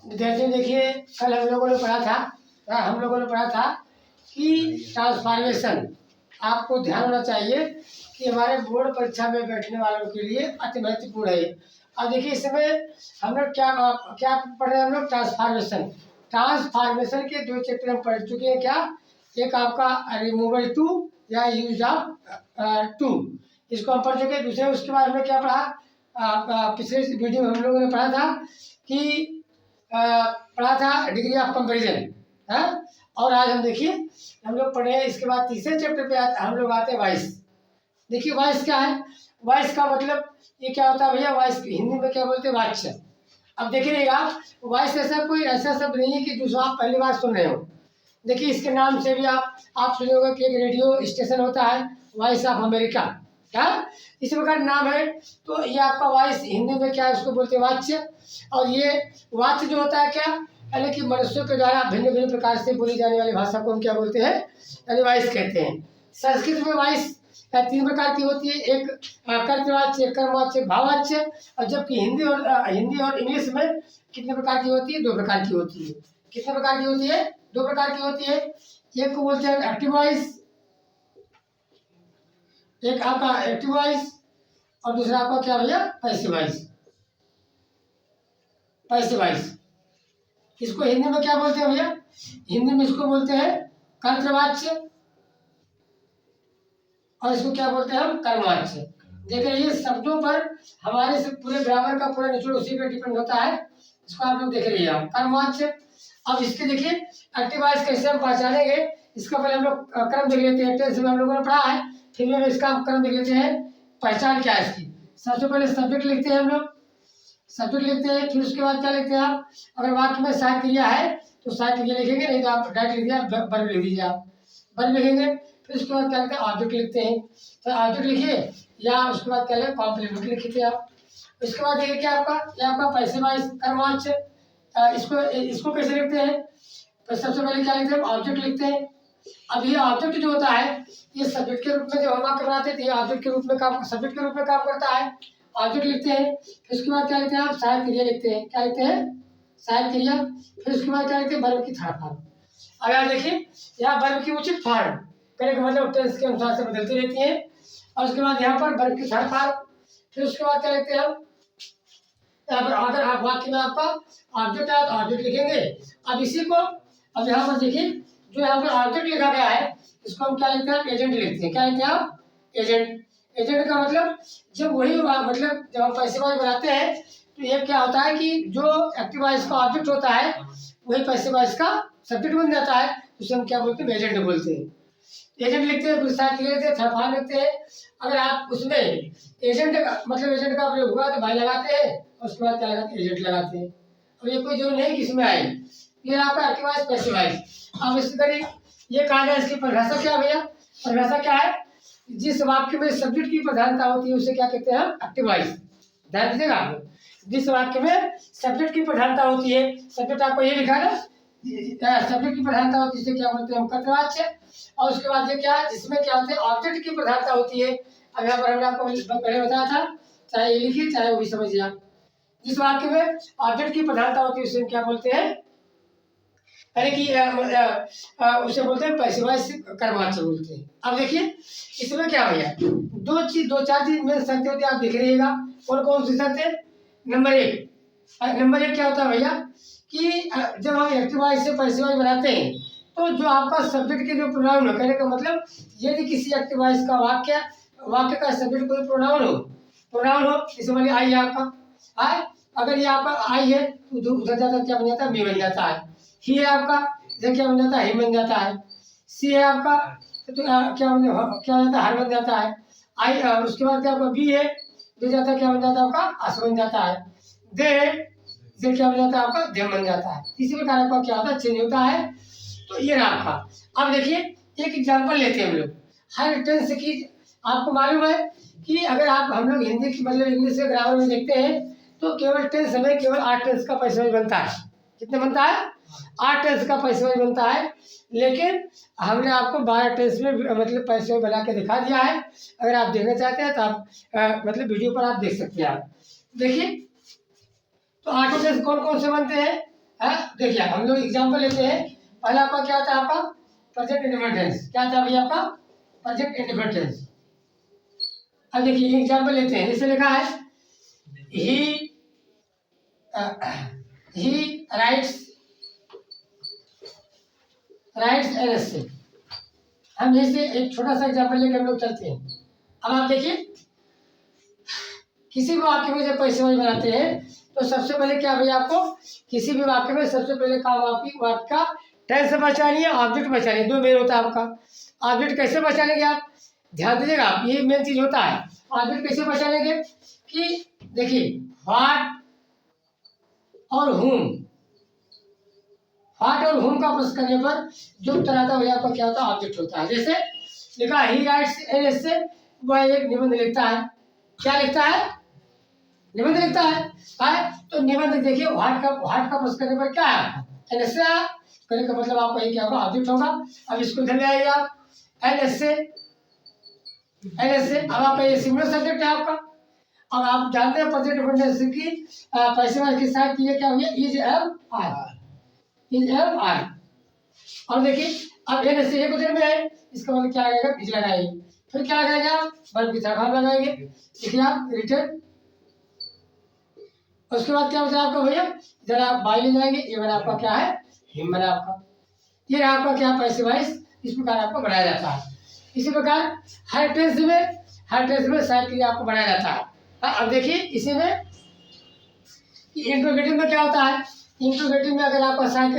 विद्यार्थियों देखिए, कल हम लोगों ने पढ़ा था कि ट्रांसफॉर्मेशन। आपको ध्यान होना चाहिए कि हमारे बोर्ड परीक्षा में बैठने वालों के लिए अति महत्वपूर्ण है। अब देखिए, इस समय हम लोग क्या क्या पढ़ रहे हैं, हम लोग ट्रांसफॉर्मेशन के 2 चैप्टर हम पढ़ चुके हैं। क्या? एक आपका रिमूवल टू या यूज ऑफ टू, इसको हम पढ़ चुके हैं। दूसरे उसके बाद हमने क्या पढ़ा, पिछले वीडियो में हम लोगों ने पढ़ा था कि पढ़ा था डिग्री ऑफ कंपेरिजन है। और आज हम देखिए हम लोग पढ़े हैं, इसके बाद तीसरे चैप्टर पे हम लोग आते हैं वॉइस। देखिए वॉइस क्या है, वॉइस का मतलब ये क्या होता है भैया, वॉइस हिंदी में क्या बोलते हैं, वाच्य। अब देखिएगा, वॉइस ऐसा शब्द नहीं है कि जो आप पहली बार सुन रहे हो। देखिए इसके नाम से भी आप सुने होंगे कि एक रेडियो स्टेशन होता है वॉइस ऑफ अमेरिका, क्या इसी प्रकार नाम है। तो ये आपका वॉइस हिंदी में क्या है, उसको बोलते हैं वाच्य। और ये वाच्य जो होता है क्या, यानी कि मनुष्यों के द्वारा भिन्न भिन्न प्रकार से बोली जाने वाली भाषा को हम क्या बोलते हैं, यानी वॉइस कहते हैं। संस्कृत में वॉइस 3 प्रकार की होती है, एक कर्तवाच्य, कर्मवाच्य, भाववाच्य। और जबकि हिंदी और इंग्लिश में कितने प्रकार की होती है, 2 प्रकार की होती है। कितने प्रकार की होती है, 2 प्रकार की होती है। एक को बोलते हैं एक्टिव वॉइस, एक आपका एक्टिव वॉइस, और दूसरा आपका क्या भैया, पैसिव वॉइस। पैसिव वॉइस इसको हिंदी में क्या बोलते हैं भैया, हिंदी में इसको बोलते हैं कर्तवाच्य, और इसको क्या बोलते हैं हम, कर्मवाच्य। देखिए ये शब्दों पर हमारे से पूरे ग्रामर का पूरा निचोड़ उसी पे डिपेंड होता है। इसको आप लोग देख रहिए, कर्मवाच्य। अब इसके देखिए एक्टिव वॉइस कैसे हम पहचानेंगे, इसका पहले हम लोग क्रम देख लेते हैं। टेंस में हम लोगों ने पढ़ा है, फिर में इसका क्रम देख लेते हैं, पहचान क्या है इसकी। सबसे पहले सब्जेक्ट लिखते हैं हम लोग, सब्जेक्ट लिखते हैं। फिर उसके बाद क्या लिखते हैं आप, अगर वाक्य में सहायक क्रिया है तो सहायक क्रिया लिखेंगे, नहीं तो आप डायरेक्ट लिख दिया वर्ब लिख दीजिए, आप वर्ब लिखेंगे। फिर उसके बाद क्या लिखते हैं, ऑब्जेक्ट लिखते हैं, तो ऑब्जेक्ट लिखिए, या उसके बाद क्या लिखे, कॉम्प्लीमेंट लिखते आप। उसके बाद देखिए क्या आपका, ये आपका पैसिव वॉइस, कर्मवाच्य। इसको कैसे लिखते हैं, तो सबसे पहले क्या लिखते हैं, ऑब्जेक्ट लिखते हैं। अब ये ऑब्जेक्ट जो होता है, ये सब्जेक्ट के रूप में जो हम वाक्य बनाते थे, ऑब्जेक्ट के रूप में काम, सब्जेक्ट के रूप में काम करता है। ऑब्जेक्ट लिखते हैं, फिर उसके बाद क्या लिखते हैं आप, सहायक क्रिया लिखते हैं। क्या लिखते हैं, सहायक क्रिया। फिर उसके बाद क्या लिखते हैं, वर्ब की थर्ड फॉर्म। अब यहाँ देखिए, यहाँ वर्ब की उचित फॉर्म करने का मतलब टेंस के अनुसार से बदलती रहती है। और उसके बाद यहाँ पर वर्ब की थर्ड फॉर्म। फिर उसके बाद क्या लिखते हैं हम, यहाँ पर अगर आप वाक्य में आपका ऑब्जेक्ट है तो ऑब्जेक्ट लिखेंगे। अब इसी को, अब यहाँ पर देखिए जो यहाँ पर ऑब्जेक्ट लिखा गया है, इसको हम क्या लिखते हैं, एजेंट लिखते हैं। क्या लिखते हैं आप, एजेंट। एजेंट का मतलब जब वही मतलब जब हम पैसिव वॉइस बनाते हैं तो ये क्या होता है कि जो एक्टिव वॉइस का ऑब्जेक्ट होता है वही पैसिव वॉइस का सब्जेक्ट बन जाता है, उसे हम क्या बोलते हैं, एजेंट बोलते हैं। एजेंट लिखते हैं, फिर साथ लिखते हैं, थर्ड फॉर्म लिखते हैं। अगर आप उसमें एजेंट का मतलब एजेंट का प्रयोग हुआ तो भाई लगाते हैं, और उसके बाद क्या लगाते हैं, एजेंट लगाते हैं। अब ये कोई जरूरी नहीं किसमें आए, ये आपका एक्टिव वॉइस, पैसिव वॉइस। अब इसके करीब ये कहा जाए, इसकी परिभाषा क्या भैया, परिभाषा क्या है, जिस वाक्य में सब्जेक्ट की प्रधानता होती है उसे क्या कहते हैं, एक्टिव वॉइस। ध्यान दीजिएगा आप लोग, जिस वाक्य में सब्जेक्ट की प्रधानता होती है, सब्जेक्ट आपको ये लिखा है ना, सब्जेक्ट की प्रधानता होती है, इसे क्या बोलते हैं हम, कर्तवाच्य। और उसके बाद ये क्या है, जिसमें क्या होते हैं, ऑब्जेक्ट की प्रधानता होती है। अब यहाँ पर हमने आपको पहले बताया था, चाहे ये लिखिए चाहे वो भी समझिए आप। जिस वाक्य में ऑब्जेक्ट की प्रधानता होती है उसे क्या बोलते हैं, यानी कि उसे बोलते हैं पैसिव वॉइस, कर्मवाच्य बोलते हैं। अब देखिए इसमें क्या हो गया, दो चार चीज में शर्तें होती है, आप देख रहिएगा। और कौन सी शर्त है, नंबर 1 क्या होता है भैया कि जब हम एक्टिव वॉइस से पैसिव वॉइस बनाते हैं तो जो आपका सब्जेक्ट के जो प्रोनाउन है, कहने का मतलब यदि किसी एक्टिव वॉइस का वाक्य का सब्जेक्ट कोई प्रोनाउन हो, जैसे मान लीजिए आई है आपका, आई, अगर ये आपका आई है तो उधर जाता क्या बन जाता है, मी बन जाता है। ही है आपका, इधर क्या बन जाता है, ही बन जाता है। सी है आपका तो क्या हो जाता है, हर बन जाता है। आई और उसके बाद क्या आपका बी है, दे जाता है, क्या बन जाता है आपका, अस बन जाता है। दे क्या बन जाता है आपका, देम बन जाता है। इसी प्रकार आपका क्या होता है, चेंज होता है। तो ये रहा आपका। अब देखिए एक एग्जांपल लेते हैं हम लोग, हर टेंस की। आपको मालूम है कि अगर आप हम लोग हिंदी की मतलब इंग्लिश के ग्रामर में देखते हैं तो केवल टेंस में केवल 8 टेंस का पैसा बनता है। कितने बनता है, 8 टेंस का पैसा बनता है। लेकिन हमने आपको 12 टेंस में मतलब पैसे बना के दिखा दिया है। अगर आप देखना चाहते हैं तो आप मतलब वीडियो पर आप देख सकते हैं। आप देखिए तो 8 टेंस कौन कौन से बनते हैं, है। देखिए हम लोग एग्जाम्पल लेते हैं। पहला आपका क्या था, आपका प्रेजेंट इंडिफरेंट टेंस। क्या था भैया आपका प्रेजेंट इंडिफरेंट टेंस। अब देखिए एग्जाम्पल लेते हैं। जैसे लिखा है ही राइट्स एन एस। हम जैसे एक छोटा सा एग्जाम्पल लेकर हम लोग चलते हैं। अब आप देखिए किसी भी वाक्य में जब पैसे वाले बनाते हैं तो सबसे पहले क्या भैया, आपको किसी भी वाक्य में सबसे पहले काम आपकी वाक्य का टेंस पहचानिए, ऑब्जेक्ट पहचानिए। दो मेन होता है आपका। ऑब्जेक्ट कैसे पहचानेंगे आप, ध्यान दीजिएगा, ये मेन चीज होता है। ऑब्जेक्ट कैसे पहचानेंगे कि देखिए व्हाट और हुम, व्हाट और हुम का प्रश्न करने पर जो उत्तर आता है वही आपका क्या होता है, ऑब्जेक्ट होता है। जैसे लिखा ही राइट्स एन एस्से, वह एक निबंध लिखता है। क्या लिखता है, निबंध लिखता है। तो निबंध देखिए व्हाट का प्रश्न करने पर क्या है, एन एस्से करने का मतलब आपका ये क्या होगा, ऑब्जेक्ट होगा। अब इसको इधर ले आइए आप, एन एस्से। अब आपका ये सिंगुलर सब्जेक्ट है आपका। अब आप जानते हैं प्रेजेंट इंडिफरेंट की पैसे वाले के साथ ये क्या हुआ, is M R, is M R. और देखिए अब एन एस एक उधर में है, इसका मतलब क्या लगेगा, इज लगाएंगे। फिर क्या लगाएगा, वर्ब की तरफ आप लगाएंगे। देखिए आप रिटर्न। उसके बाद क्या होता है आपका भैया, जरा आप बाई ले जाएंगे। ये बना आपका क्या है, हिम बना आपका। ये रहा आपका क्या, पैसे वाइज। इस प्रकार आपको बनाया जाता है। इसी प्रकार हर टेंस में साइड के लिए आपको बनाया जाता है। अब देखिए इसी में इंट्रोगेटिव में क्या होता है। इंट्रोगेटिव में अगर आपका साइड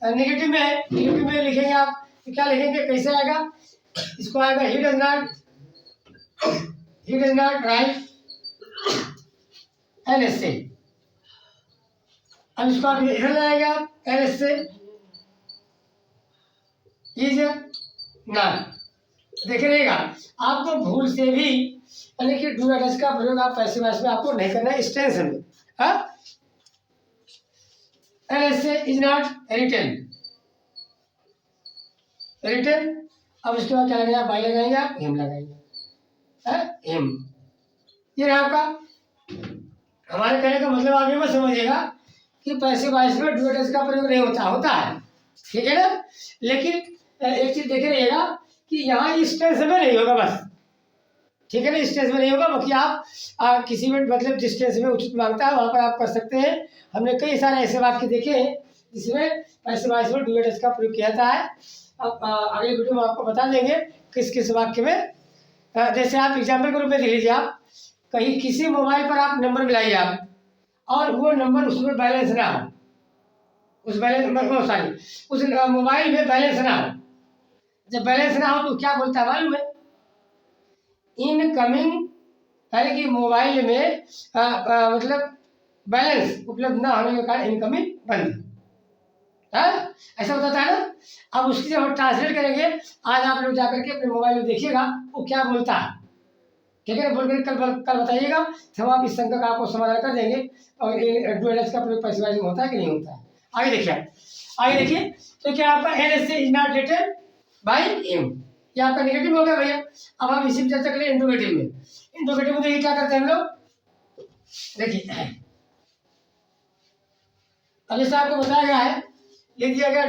नेगेटिव में है, नेगेटिव में लिखेंगे आप तो क्या लिखेंगे, कैसे आएगा, इसको आएगा he does not write an essay. अब इसको आप इधर लाएगा, एन एस्से इज नॉट। देखिएगा आपको भूल से भी यानी कि डू एडस का प्रयोग आप पैसे वाइस में आपको नहीं करना है इस टेंस में। An essay is not written. अब इसके बाद क्या लगेगा, बाई लगाएंगे आप, हिम लगाएंगे, हिम। ये रहा आपका। हमारे कहने का मतलब आप ये मत समझिएगा कि पैसे वाइस में डू एडस का प्रयोग नहीं होता है, ठीक है ना। लेकिन एक चीज देखे रहिएगा कि यहाँ इस टेंस में नहीं होगा बस, ठीक है ना, इस टेंस में नहीं होगा। बाकी आप किसी में मतलब जिस टेंस में उचित मांगता है वहाँ पर आप कर सकते हैं। हमने कई सारे ऐसे वाक्य देखे हैं जिसमें पैसे वाइस में डू एडस का प्रयोग किया जाता है। अब अगले वीडियो में आपको बता देंगे किस किस वाक्य में। जैसे आप एग्जाम्पल के रूप में देख लीजिए, आप कहीं किसी मोबाइल पर आप नंबर मिलाइए आप, और वो नंबर उसमें बैलेंस ना हो, उस मोबाइल में बैलेंस ना हो। जब बैलेंस ना हो तो क्या बोलता है मालूम है, इनकमिंग, यानी कि मोबाइल में मतलब बैलेंस उपलब्ध ना होने के कारण इनकमिंग बंद है, ऐसा बताता है ना। अब उसकी जब हम ट्रांसलेट करेंगे, आज आप लोग जाकर के अपने मोबाइल में देखिएगा वो क्या बोलता है, ठीक है, बोल कर कल बताइएगा, तब आप इस शंका का आपको समाधान कर देंगे। और डू एडस का प्रयोग पैसे वाइज में होता है कि नहीं होता है। आगे देखिए तो क्या आपका an essay is not written by him, ये आपका नेगेटिव हो गया भैया। अब हम इसी में चर्चा करें इंट्रोगेटिव में। इंट्रोगेटिव में देखिए क्या करते हैं हम लोग, देखिए अब जैसे आपको बताया गया है, लिख दिया गया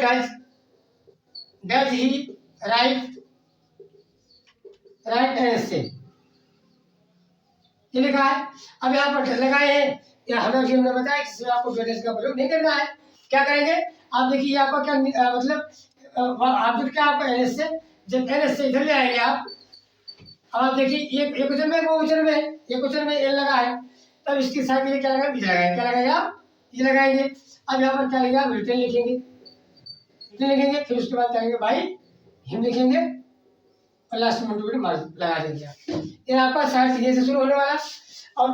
does he write an essay, ये लिखा है। अब यहाँ पर लगाए हैं, या हमने बताया कि इसमें आपको डज का प्रयोग नहीं करना है। क्या करेंगे, आप देखिए आपका क्या मतलब ऑब्जेक्ट क्या आपका एन एस्से। जब एन एस्से इधर ले आएंगे आप, अब आप देखिए एक क्वेश्चन में, वो क्वेश्चन में, एक क्वेश्चन में एल लगा है, तब इसकी साइड के लिए क्या लगाएंगे, क्या लगाएंगे आप, ये लगाएंगे। अब यहाँ पर क्या लिखेंगे आप, रिटर्न लिखेंगे, फिर उसके बाद क्या लिखेंगे, भाई हिम लिखेंगे, और लास्ट में इंट्रोगेटिव मार्क लगा देंगे आप। ये आपका साइड ये से शुरू होने वाला। और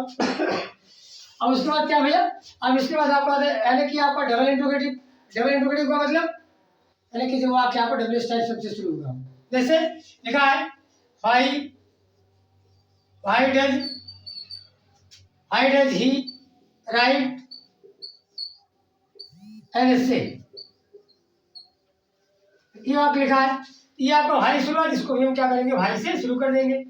अब उसके बाद क्या भैया, अब इसके बाद आपका यानी कि आपका डबल इंट्रोगेटिव का मतलब यानी कि जो वाक्य आपको डब्ल्यू स्टाइल सबसे शुरू होगा। जैसे लिखा है why does he write an essay, ये वाक्य लिखा है, ये आपका भाई शुरुआत, इसको भी हम क्या करेंगे, भाई से शुरू कर देंगे।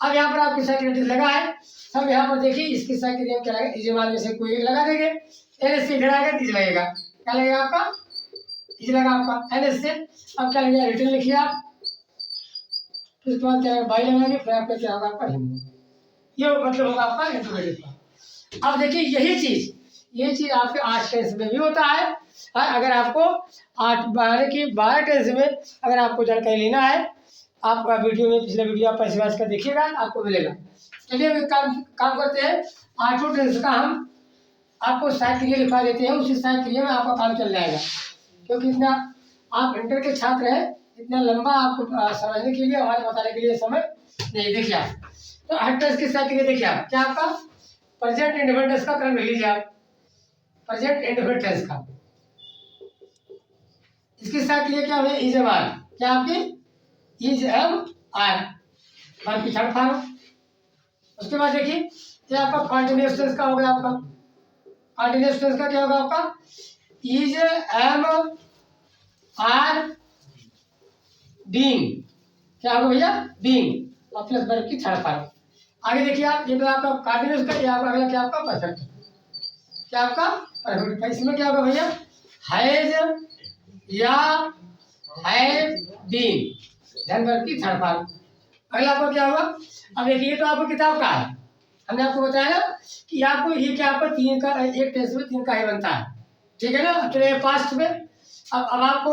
अब यहाँ पर आपकी सेक्रेटरी लगा है, सब यहाँ पर देखिए इसकी सेक्रेटरी हम क्या लगाएंगे, इजमाल में से कोई एक लगा देंगे, एन से इधर आएगा इज लगेगा, क्या लगेगा आपका, इज लगा आपका एन से। अब क्या लगेगा, रिटर्न लिखिए आप, फिर उसके बाद क्या है बाई लगाएंगे, फिर आपका क्या होगा आपका हिंदी, ये मतलब होगा आपका इंट्रोगेटिव का। अब देखिए ये चीज आपके 8 टेंस में भी होता है। अगर आपको 12 टेंस में अगर आपको जानकारी लेना है, आपका वीडियो में पिछले वीडियो आप पैसे वास का देखिएगा, आपको मिलेगा। चलिए हम काम करते हैं, 8 टेंस का हम आपको सहायक क्रिया लिखवा देते हैं, उसी सहायक क्रिया में आपका काम चल जाएगा। क्योंकि इतना आप इंटर के छात्र हैं, इतना लंबा आपको समझने के लिए, हमारे बताने के लिए समय नहीं। देखिए आप तो 8 टेंस की सहायक क्रिया देखिए आप, क्या आपका प्रेजेंट इंडेफिनिट टेंस का क्रम लिख लीजिए आप, प्रेजेंट इंडेफिनिट टेंस का। इसके साथ ये क्या है, इज एम आर, क्या आपकी इज एम आर वन की थर्ड फॉर्म। उसके बाद देखिए ये आपका कॉन्टिन्यूअस टेंस का हो गया, आपका कॉन्टिन्यूअस टेंस का क्या होगा आपका, इज एम आर बीइंग, क्या होगा भैया, बीइंग और प्लस वर्ब की थर्ड फॉर्म। आगे देखिए आप, ये तो आपका कॉन्टिन्यूअस का, ये आपका अगला क्या आपका परफेक्ट, क्या आपका परफेक्ट का। इसमें क्या होगा भैया, हैज या हैव बीन, धन वर्ब की थर्ड फॉर्म। अगला आपका क्या होगा, अब देखिए तो आपको किताब का है, हमने आपको बताया ना कि आपको ये क्या आपका 3 का, एक टेंस में 3 का ही बनता है, ठीक है ना। तो पास्ट में अब आपको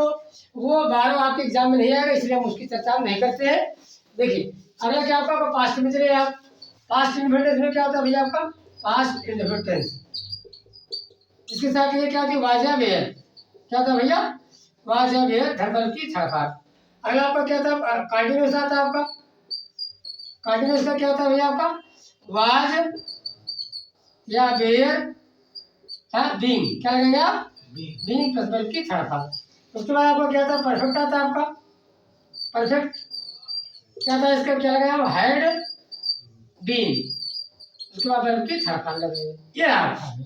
वो 12 आपके एग्जाम में नहीं आएगा, इसलिए हम उसकी चर्चा नहीं करते हैं। देखिए अगला क्या आपका पास्ट में चले आप, पास्ट इंडेफिनिट में क्या होता है भैया आपका, पास्ट इंडेफिनिट टेंस। इसके साथ ये क्या होती है, वाज़ वेयर, क्या होता है भैया, वाज़ वेयर धन वर्ब की थर्ड फॉर्म। अगला आपका क्या था, कंटिन्यूअस आता है आपका, कंटिन्यूअस का क्या होता है भैया आपका, वाज या वेयर बीइंग, क्या लगेंगे आप, बीइंग प्लस वर्ब की थर्ड फॉर्म। उसके बाद आपका क्या था, परफेक्ट आता है आपका, परफेक्ट क्या था इसका, क्या लगेगा, हैड बीन, उसके बाद वर्ब की थर्ड फॉर्म लगेगा, ये रहा आपका,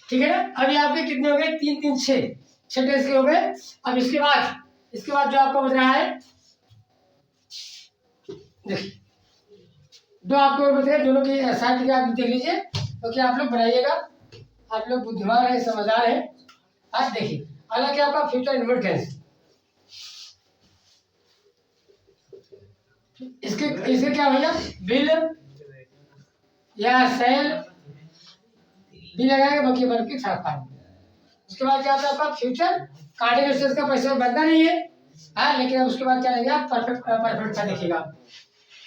ठीक है ना। अभी आपके कितने हो गए, 3 3 6 टेंस के हो गए। अब इसके बाद जो आपको बच रहा है, देखिए दो आपको बच रहे, दोनों की साथ आप देख लीजिए, क्योंकि आप लोग बनाइएगा, आप लोग बुद्धिमान है, समझदार है। आज देखिए अगला क्या आपका फ्यूचर इंडेफिनिट टेंस, इसके क्या भैया, विल या सेल भी लगाएंगे, बाकी वर्ब की थर्ड फॉर्म। उसके बाद क्या होता है आपका फ्यूचर कंटीन्यूअस का पैसे बनता नहीं है, हाँ, लेकिन अब उसके बाद क्या लगेगा, परफेक्ट का देखिएगा,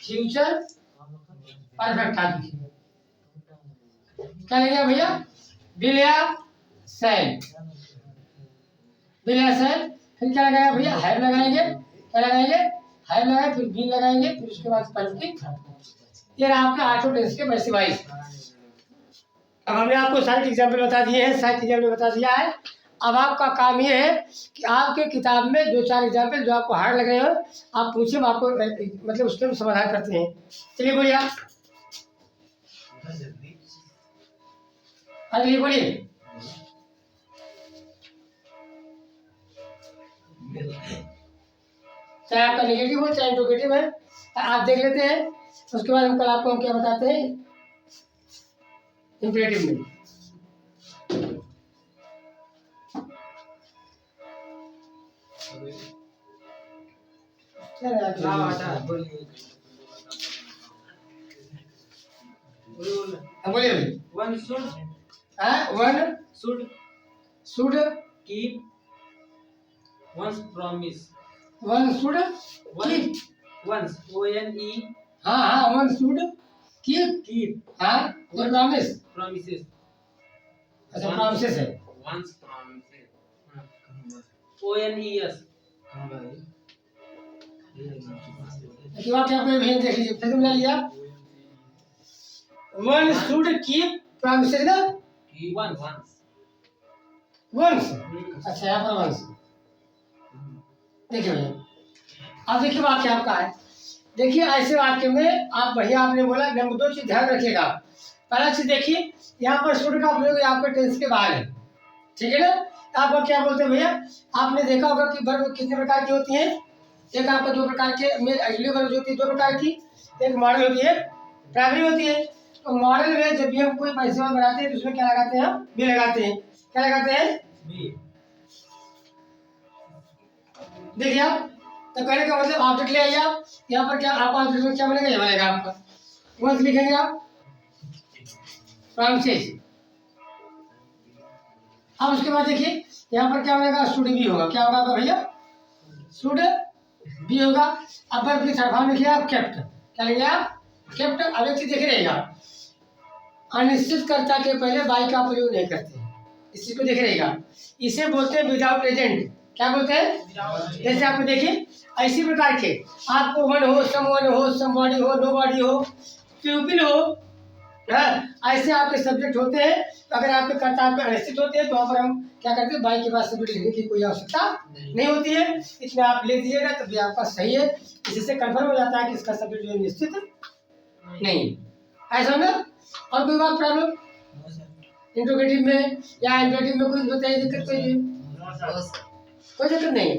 फ्यूचर परफेक्ट का देखिएगा, क्या लगेगा भैया, विल या सेल, विल या सेल, फिर क्या लगाएगा भैया, हैव लगाएंगे, क्या लगाएंगे, हैव लगाए, फिर विल लगाएंगे, फिर उसके बाद वर्ब की थर्ड फॉर्म। ये रहा आपके 8 टेंस के वैसे वाइज। अब हमने आपको सारे एग्जाम्पल बता दिए हैं, सारे एग्जाम्पल बता दिया है। अब आपका काम ये है कि आपके किताब में 2 4 एग्जाम्पल जो आपको हार्ड लग रहे हो, आप पूछिए, हम आपको मतलब उसके समाधान करते हैं। चलिए बोलिए आप, अरे बोलिए, चाहे आपका नेगेटिव हो चाहे इंट्रोगेटिव है, आप देख लेते हैं। उसके बाद हम कल आपको हम क्या बताते हैं इंपरेटिव में। बोलिए One should one should keep one's promise. One should One keep, once O-N-E हाँ वन शुड कीप, keep हाँ ये प्रॉमिस, promises. अच्छा प्रॉमिसेस है, Once promises. O-N-E-S. कि बात है आपने भेज देख लीजिए, फिर तुम ले लिया, वन शुड कीप प्रॉमिसेस ना, Once. वंस, अच्छा यहाँ पर वंस, देखिए भैया, अब देखिए वाक्य आपका है। देखिए ऐसे वाक्य में आप भैया आपने बोला, नंबर 2 चीज ध्यान रखिएगा। पहला चीज देखिए यहाँ पर शुड का प्रयोग आपके टेंस के बाहर है, ठीक है ना। आपका क्या बोलते हैं भैया, आपने देखा होगा कि वर्ब कितने प्रकार की होती हैं, एक आपका 2 प्रकार के में अगली वर्ब जो होती है 2 प्रकार की, एक मॉडल होती है, प्राइमरी होती है। तो मॉडल में जब भी हम कोई पैसे बनाते हैं तो उसमें क्या लगाते हैं, बी लगाते हैं। क्या लगाते हैं, बी। देखिए आप, तो कहने का मतलब ऑब्जेक्ट ले आइए आप, यहाँ पर क्या आप ऑब्जेक्ट में क्या बनेगा, ये बनेगा आपका। वंस लिखेंगे आप फ्रांसिस। अब उसके बाद देखिए यहाँ पर क्या बनेगा, शुड भी होगा। क्या होगा आपका भैया, शुड भी होगा। अब फिर सरफान लिखिए आप केप्ट। क्या लिखिए आप, केप्ट। अब एक चीज देख रहेगा, अनिश्चितकर्ता के पहले बाई का प्रयोग नहीं करते, इस चीज को देख रहेगा। इसे बोलते हैं विदाउट प्रेजेंट। क्या बोलते हैं, जैसे आपको देखिए ऐसी प्रकार के, आपको वन हो, समवन हो, समबॉडी हो, नोबॉडी हो, प्यूपिल हो, ऐसे आपके सब्जेक्ट होते हैं। तो अगर आपके कर्ता आपके अनिश्चित होते हैं तो वहाँ पर हम क्या करते हैं, बाई के बाद सब्जेक्ट लिखने की कोई आवश्यकता नहीं होती है। इसमें आप लिख दीजिएगा तो भी आपका सही है। इससे कंफर्म हो जाता है कि इसका सब्जेक्ट जो है निश्चित नहीं। ऐसा ना, और कोई बात प्रॉब्लम इंट्रोगेटिव में या इम्पेरेटिव में कोई बताइए, दिक्कत कोई दिक्कत नहीं है।